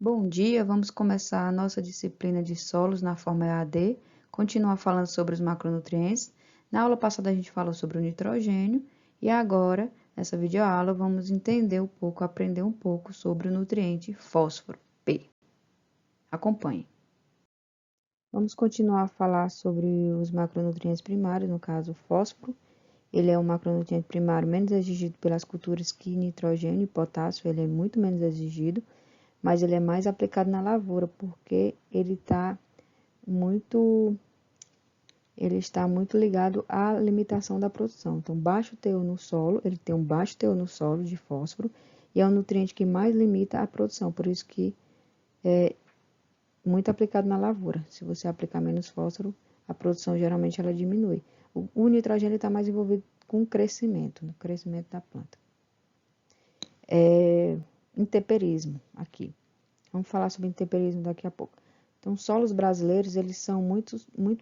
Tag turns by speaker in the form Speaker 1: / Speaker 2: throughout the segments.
Speaker 1: Bom dia, vamos começar a nossa disciplina de solos na forma EAD, continuar falando sobre os macronutrientes. Na aula passada a gente falou sobre o nitrogênio e agora, nessa videoaula, vamos entender um pouco, aprender um pouco sobre o nutriente fósforo, P. Acompanhe. Vamos continuar a falar sobre os macronutrientes primários, no caso o fósforo. Ele é um macronutriente primário menos exigido pelas culturas que nitrogênio e potássio, ele é muito menos exigido, mas ele é mais aplicado na lavoura, porque ele está muito ligado à limitação da produção. Então, baixo teor no solo, ele tem um baixo teor no solo de fósforo, e é o nutriente que mais limita a produção, por isso que é muito aplicado na lavoura. Se você aplicar menos fósforo, a produção geralmente ela diminui. O nitrogênio está mais envolvido com o crescimento, no crescimento da planta. Intemperismo, aqui. Vamos falar sobre intemperismo daqui a pouco. Então, os solos brasileiros, eles são muito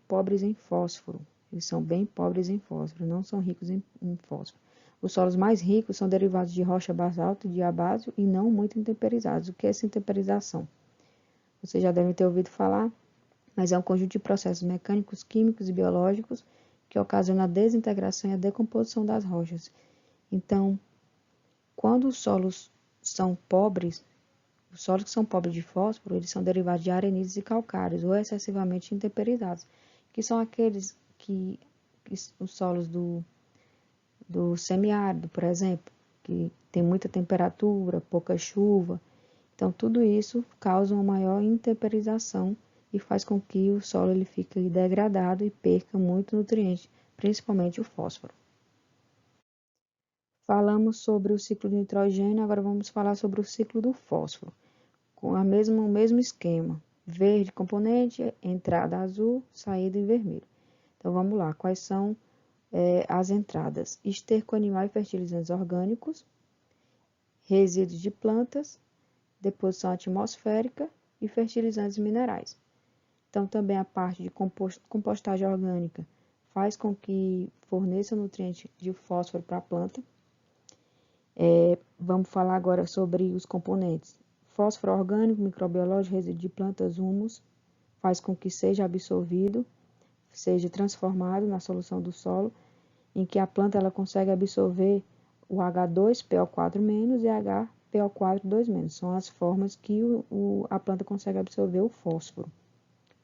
Speaker 1: pobres em fósforo. Eles são bem pobres em fósforo, não são ricos em fósforo. Os solos mais ricos são derivados de rocha basáltica, diabásio e não muito intemperizados. O que é essa intemperização? Vocês já devem ter ouvido falar, mas é um conjunto de processos mecânicos, químicos e biológicos que ocasionam a desintegração e a decomposição das rochas. Então, quando os solos são pobres, os solos que são pobres de fósforo, eles são derivados de arenídeos e calcários, ou excessivamente intemperizados, que são aqueles os solos do semiárido, por exemplo, que tem muita temperatura, pouca chuva. Então, tudo isso causa uma maior intemperização e faz com que o solo ele fique degradado e perca muito nutriente, principalmente o fósforo. Falamos sobre o ciclo do nitrogênio, agora vamos falar sobre o ciclo do fósforo. Com o mesmo esquema. Verde componente, entrada azul, saída em vermelho. Então vamos lá, quais são as entradas? Esterco animal e fertilizantes orgânicos, resíduos de plantas, deposição atmosférica e fertilizantes minerais. Então também a parte de compostagem orgânica faz com que forneça nutriente de fósforo para a planta. Vamos falar agora sobre os componentes. Fósforo orgânico, microbiológico, resíduo de plantas, humus, faz com que seja absorvido, seja transformado na solução do solo, em que a planta ela consegue absorver o H2PO4- e HPO4- São as formas que a planta consegue absorver o fósforo.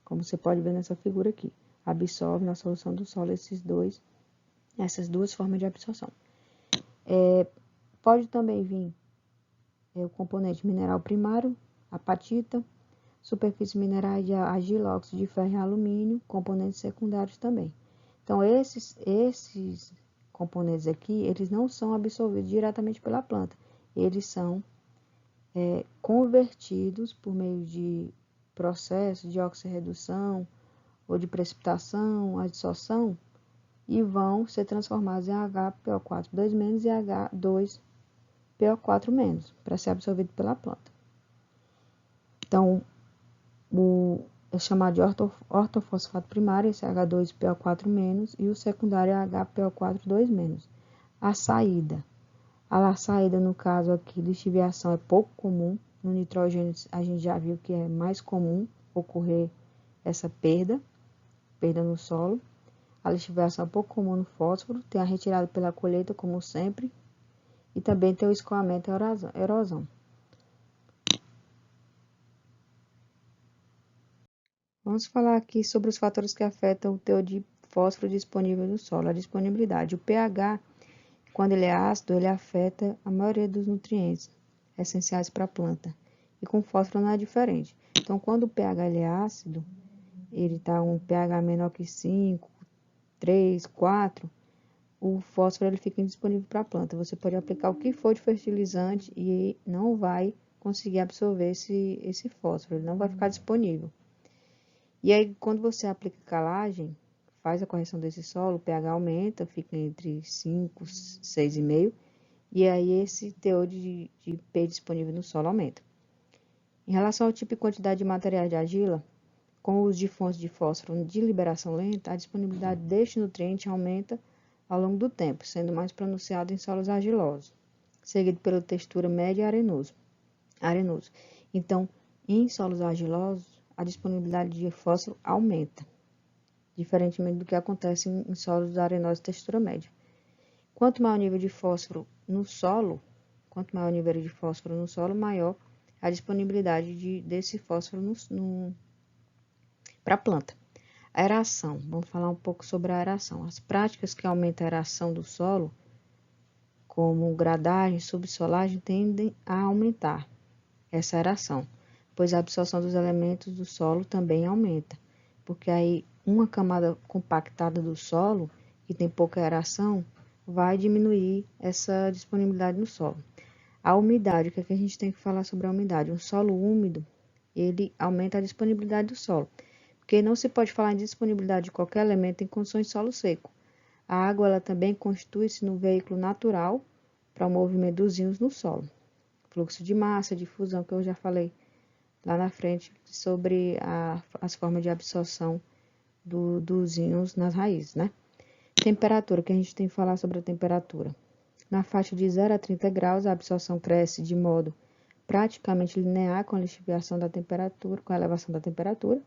Speaker 1: Como você pode ver nessa figura aqui. Absorve na solução do solo essas duas formas de absorção. Pode também vir o componente mineral primário, apatita, superfície minerais de argila, óxido de ferro e alumínio, componentes secundários também. Então, esses componentes aqui, eles não são absorvidos diretamente pela planta, eles são convertidos por meio de processos de oxirredução ou de precipitação, adsorção, e vão ser transformados em HPO4- e H2PO4- para ser absorvido pela planta. Então, é chamado de ortofosfato primário, esse H2PO4-, e o secundário é HPO4-. A saída. A saída, no caso aqui, lixiviação é pouco comum. No nitrogênio, a gente já viu que é mais comum ocorrer essa perda no solo. A lixiviação é pouco comum no fósforo. Tem a retirada pela colheita, como sempre. E também tem o escoamento e erosão. Vamos falar aqui sobre os fatores que afetam o teor de fósforo disponível no solo. A disponibilidade. O pH, quando ele é ácido, ele afeta a maioria dos nutrientes essenciais para a planta. E com fósforo não é diferente. Então, quando o pH ele é ácido, ele está um pH menor que 5, 3, 4, o fósforo ele fica indisponível para a planta. Você pode aplicar o que for de fertilizante e não vai conseguir absorver esse fósforo, ele não vai ficar disponível. E aí, quando você aplica calagem, faz a correção desse solo, o pH aumenta, fica entre 5, 6,5, e aí esse teor de P disponível no solo aumenta. Em relação ao tipo e quantidade de materiais de argila, com o uso de fontes de fósforo de liberação lenta, a disponibilidade deste nutriente aumenta ao longo do tempo, sendo mais pronunciado em solos argilosos, seguido pela textura média e arenoso. Então, Em solos argilosos, a disponibilidade de fósforo aumenta, diferentemente do que acontece em solos arenosos de textura média. Quanto maior o nível de fósforo no solo, maior a disponibilidade desse fósforo para a planta. Aeração. Vamos falar um pouco sobre a aeração. As práticas que aumentam a aeração do solo, como gradagem, subsolagem, tendem a aumentar essa aeração, pois a absorção dos elementos do solo também aumenta, porque aí uma camada compactada do solo, que tem pouca aeração, vai diminuir essa disponibilidade no solo. A umidade, o que é que a gente tem que falar sobre a umidade? Um solo úmido, ele aumenta a disponibilidade do solo, porque não se pode falar em disponibilidade de qualquer elemento em condições de solo seco. A água ela também constitui-se no veículo natural para o movimento dos íons no solo. Fluxo de massa, difusão, que eu já falei lá na frente sobre as formas de absorção dos íons nas raízes, né? Temperatura, que a gente tem que falar sobre a temperatura. Na faixa de 0 a 30 graus, a absorção cresce de modo praticamente linear com a lixiviação da temperatura, com a elevação da temperatura,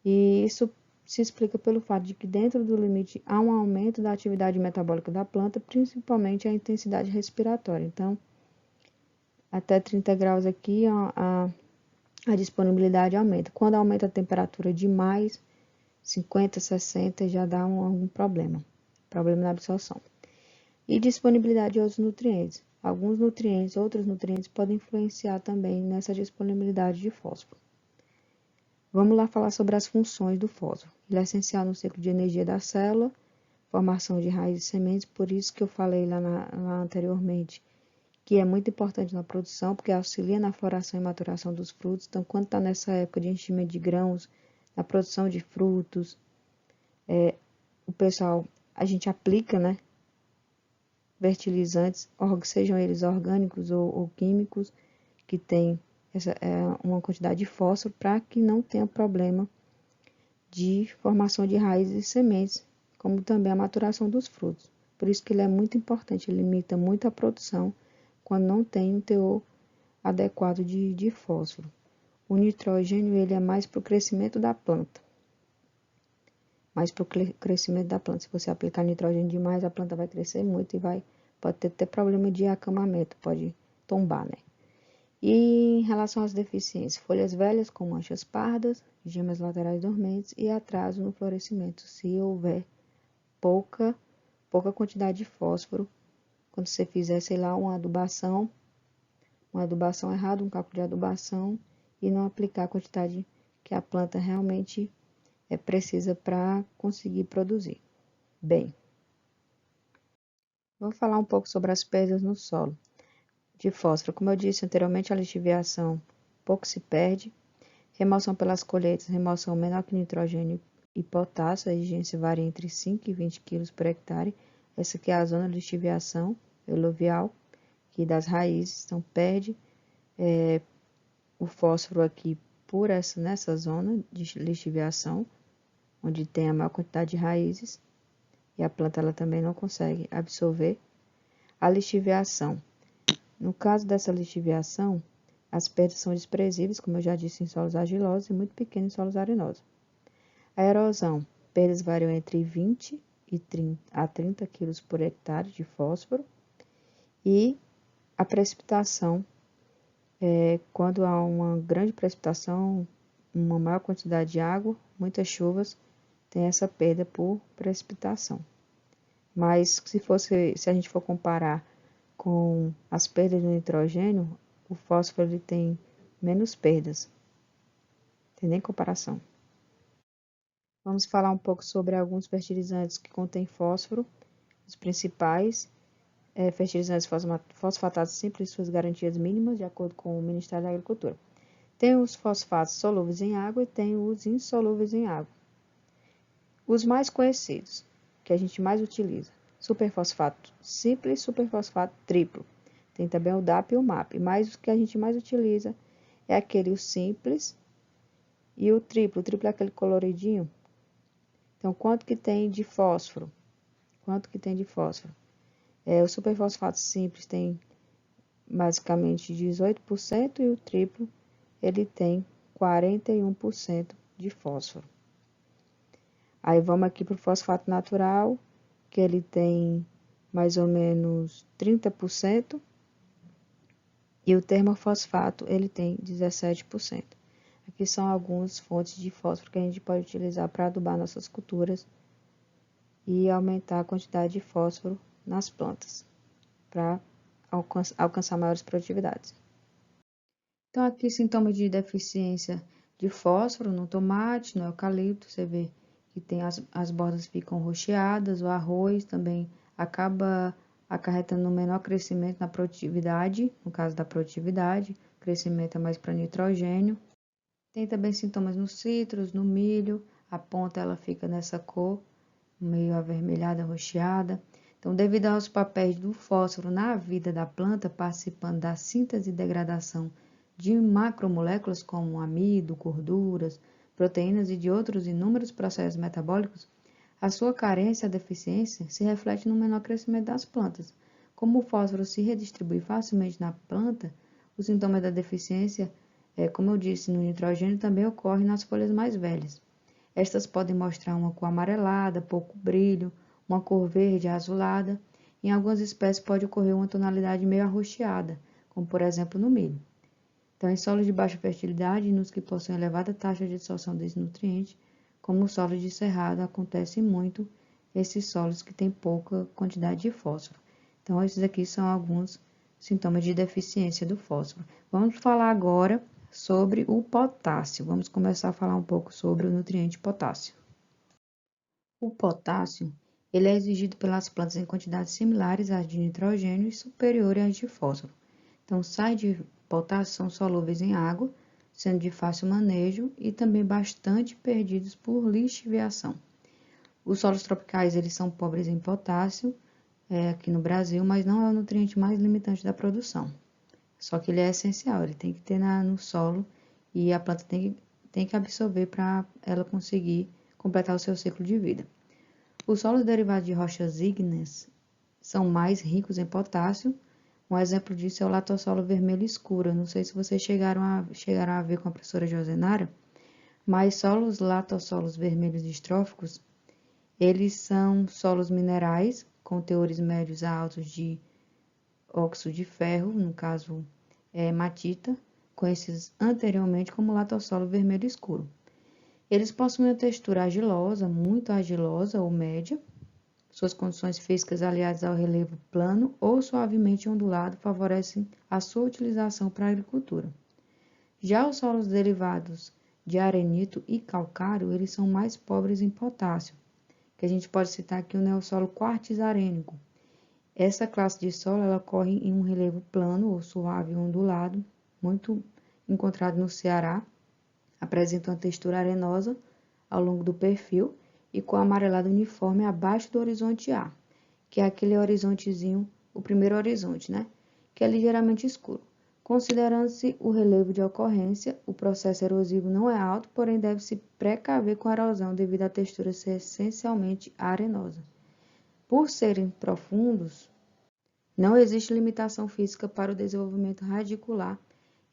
Speaker 1: e isso se explica pelo fato de que dentro do limite há um aumento da atividade metabólica da planta, principalmente a intensidade respiratória. Então, até 30 graus aqui, a disponibilidade aumenta. Quando aumenta a temperatura demais, 50, 60, já dá algum problema na absorção. E disponibilidade de outros nutrientes. Outros nutrientes podem influenciar também nessa disponibilidade de fósforo. Vamos lá falar sobre as funções do fósforo. Ele é essencial no ciclo de energia da célula, formação de raízes e sementes, por isso que eu falei lá anteriormente, que é muito importante na produção, porque auxilia na floração e maturação dos frutos. Então, quando está nessa época de enchimento de grãos, na produção de frutos, a gente aplica, né, fertilizantes, sejam eles orgânicos ou químicos, que tem uma quantidade de fósforo para que não tenha problema de formação de raízes e sementes, como também a maturação dos frutos. Por isso que ele é muito importante, ele limita muito a produção quando não tem um teor adequado de fósforo. O nitrógeno ele é mais para o crescimento da planta. Se você aplicar nitrogênio demais, a planta vai crescer muito e pode ter problema de acamamento, pode tombar, né? E em relação às deficiências, folhas velhas com manchas pardas, gemas laterais dormentes e atraso no florescimento, se houver pouca quantidade de fósforo, quando você fizer, sei lá, uma adubação errada, um cálculo de adubação, e não aplicar a quantidade que a planta realmente precisa para conseguir produzir. Bem, vou falar um pouco sobre as perdas no solo de fósforo. Como eu disse anteriormente, a lixiviação pouco se perde. Remoção pelas colheitas, remoção menor que nitrogênio e potássio, a exigência varia entre 5 e 20 kg por hectare. Essa aqui é a zona de lixiviação eluvial, que das raízes, então perde o fósforo aqui nessa zona de lixiviação, onde tem a maior quantidade de raízes, e a planta ela também não consegue absorver. A lixiviação. No caso dessa lixiviação, as perdas são desprezíveis, como eu já disse, em solos argilosos e muito pequenos em solos arenosos. A erosão. Perdas variam entre 20 a 30 kg por hectare de fósforo. E a precipitação. Quando há uma grande precipitação, uma maior quantidade de água, muitas chuvas, tem essa perda por precipitação. Mas se a gente for comparar com as perdas do nitrogênio, o fósforo ele tem menos perdas. Tem nem comparação. Vamos falar um pouco sobre alguns fertilizantes que contêm fósforo. Os principais fertilizantes fosfatados simples suas garantias mínimas, de acordo com o Ministério da Agricultura. Tem os fosfatos solúveis em água e tem os insolúveis em água. Os mais conhecidos, que a gente mais utiliza, superfosfato simples e superfosfato triplo. Tem também o DAP e o MAP, mas o que a gente mais utiliza é o simples e o triplo. O triplo é aquele coloridinho. Então, quanto que tem de fósforo? O superfosfato simples tem basicamente 18% e o triplo ele tem 41% de fósforo. Aí vamos aqui para o fosfato natural, que ele tem mais ou menos 30%, e o termofosfato ele tem 17%. Aqui são algumas fontes de fósforo que a gente pode utilizar para adubar nossas culturas e aumentar a quantidade de fósforo nas plantas, para alcançar maiores produtividades. Então, aqui sintomas de deficiência de fósforo no tomate, no eucalipto, você vê que tem as bordas ficam roxeadas, o arroz também acaba acarretando um menor crescimento na produtividade, no caso da produtividade, o crescimento é mais para nitrogênio. Tem também sintomas nos citros, no milho, a ponta ela fica nessa cor, meio avermelhada, roxeada. Então, devido aos papéis do fósforo na vida da planta, participando da síntese e degradação de macromoléculas como amido, gorduras, proteínas e de outros inúmeros processos metabólicos, a sua carência, a deficiência, se reflete no menor crescimento das plantas. Como o fósforo se redistribui facilmente na planta, os sintomas da deficiência, como eu disse, no nitrogênio também ocorrem nas folhas mais velhas. Estas podem mostrar uma cor amarelada, pouco brilho, uma cor verde azulada. Em algumas espécies pode ocorrer uma tonalidade meio arroxeada, como por exemplo no milho. Então, em solos de baixa fertilidade e nos que possuem elevada taxa de absorção desse nutriente, como o solo de cerrado, acontece muito esses solos que têm pouca quantidade de fósforo. Então, esses aqui são alguns sintomas de deficiência do fósforo. Vamos falar agora sobre o potássio. Vamos começar a falar um pouco sobre o nutriente potássio. O potássio, ele é exigido pelas plantas em quantidades similares às de nitrogênio e superiores às de fósforo. Então, sais de potássio são solúveis em água, sendo de fácil manejo e também bastante perdidos por lixiviação. Os solos tropicais, eles são pobres em potássio, aqui no Brasil, mas não é o nutriente mais limitante da produção. Só que ele é essencial, ele tem que ter no solo e a planta tem que absorver para ela conseguir completar o seu ciclo de vida. Os solos derivados de rochas ígneas são mais ricos em potássio. Um exemplo disso é o latossolo vermelho escuro. Eu não sei se vocês chegaram a ver com a professora Josenara, mas solos latossolos vermelhos distróficos, eles são solos minerais com teores médios a altos de óxido de ferro, no caso hematita, conhecidos anteriormente como latossolo vermelho escuro. Eles possuem uma textura argilosa, muito argilosa ou média. Suas condições físicas aliadas ao relevo plano ou suavemente ondulado favorecem a sua utilização para a agricultura. Já os solos derivados de arenito e calcário, eles são mais pobres em potássio, que a gente pode citar aqui o neossolo quartzarênico. Essa classe de solo ela ocorre em um relevo plano ou suave ondulado, muito encontrado no Ceará, apresenta uma textura arenosa ao longo do perfil e com amarelado uniforme abaixo do horizonte A, que é aquele horizontezinho, o primeiro horizonte, né? Que é ligeiramente escuro. Considerando-se o relevo de ocorrência, o processo erosivo não é alto, porém deve-se precaver com a erosão devido à textura ser essencialmente arenosa. Por serem profundos, não existe limitação física para o desenvolvimento radicular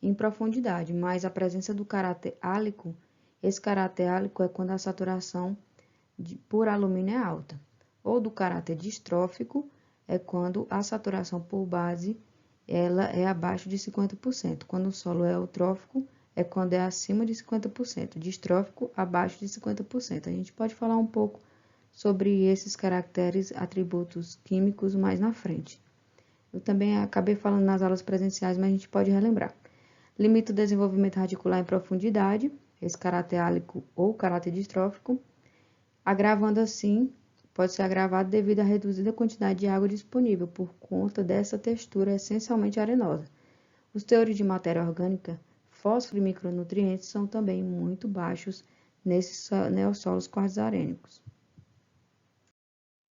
Speaker 1: em profundidade, mas a presença do caráter álico, esse caráter álico é quando a saturação por alumínio é alta, ou do caráter distrófico é quando a saturação por base ela é abaixo de 50%. Quando o solo é eutrófico é quando é acima de 50%, distrófico abaixo de 50%. A gente pode falar um pouco sobre esses caracteres, atributos químicos mais na frente. Eu também acabei falando nas aulas presenciais, mas a gente pode relembrar. Limita o desenvolvimento radicular em profundidade, esse caráter álico ou caráter distrófico, agravando assim, pode ser agravado devido à reduzida quantidade de água disponível por conta dessa textura essencialmente arenosa. Os teores de matéria orgânica, fósforo e micronutrientes são também muito baixos nesses neossolos quartzarênicos.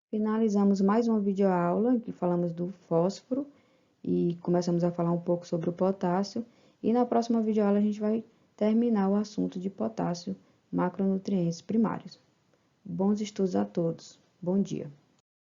Speaker 1: Finalizamos mais uma videoaula em que falamos do fósforo e começamos a falar um pouco sobre o potássio. E na próxima videoaula a gente vai terminar o assunto de potássio, macronutrientes primários. Bons estudos a todos. Bom dia.